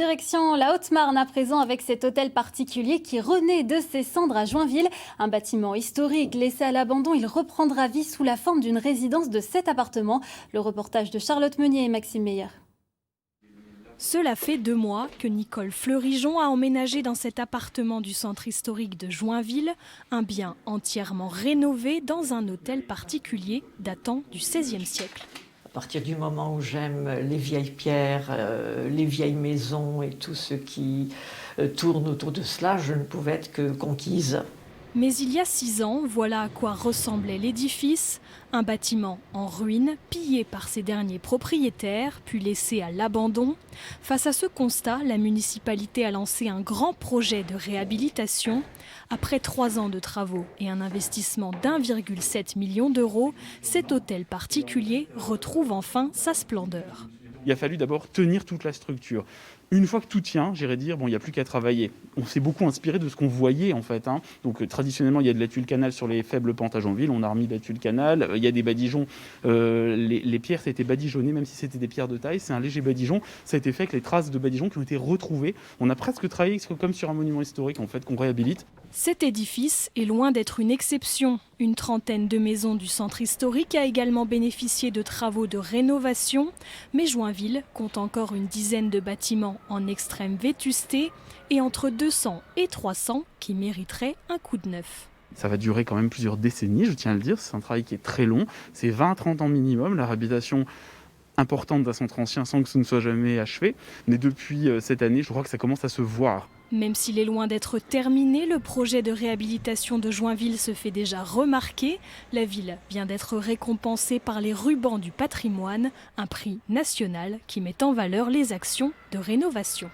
Direction la Haute-Marne à présent avec cet hôtel particulier qui renaît de ses cendres à Joinville. Un bâtiment historique laissé à l'abandon, il reprendra vie sous la forme d'une résidence de 7 appartements. Le reportage de Charlotte Meunier et Maxime Meyer. Cela fait 2 mois que Nicole Fleurigeon a emménagé dans cet appartement du centre historique de Joinville, un bien entièrement rénové dans un hôtel particulier datant du XVIe siècle. À partir du moment où j'aime les vieilles pierres, les vieilles maisons et tout ce qui tourne autour de cela, je ne pouvais être que conquise. Mais il y a 6 ans, voilà à quoi ressemblait l'édifice. Un bâtiment en ruine, pillé par ses derniers propriétaires, puis laissé à l'abandon. Face à ce constat, la municipalité a lancé un grand projet de réhabilitation. Après 3 ans de travaux et un investissement d'1,7 million d'euros, cet hôtel particulier retrouve enfin sa splendeur. Il a fallu d'abord tenir toute la structure. Une fois que tout tient, j'irais dire, bon, il n'y a plus qu'à travailler. On s'est beaucoup inspiré de ce qu'on voyait en fait. Donc traditionnellement, il y a de la tuile canal sur les faibles pentes à Joinville. On a remis de la tuile canal. Il y a des badigeons. Les pierres, ça a été badigeonné, même si c'était des pierres de taille. C'est un léger badigeon. Ça a été fait avec les traces de badigeons qui ont été retrouvées. On a presque travaillé comme sur un monument historique en fait qu'on réhabilite. Cet édifice est loin d'être une exception. Une trentaine de maisons du centre historique a également bénéficié de travaux de rénovation. Mais Joinville compte encore une dizaine de bâtiments en extrême vétusté et entre 200 et 300 qui mériteraient un coup de neuf. Ça va durer quand même plusieurs décennies, je tiens à le dire. C'est un travail qui est très long. C'est 20 à 30 ans minimum. La réhabilitation importante d'un centre ancien sans que ce ne soit jamais achevé. Mais depuis cette année, je crois que ça commence à se voir. Même s'il est loin d'être terminé, le projet de réhabilitation de Joinville se fait déjà remarquer. La ville vient d'être récompensée par les rubans du patrimoine, un prix national qui met en valeur les actions de rénovation.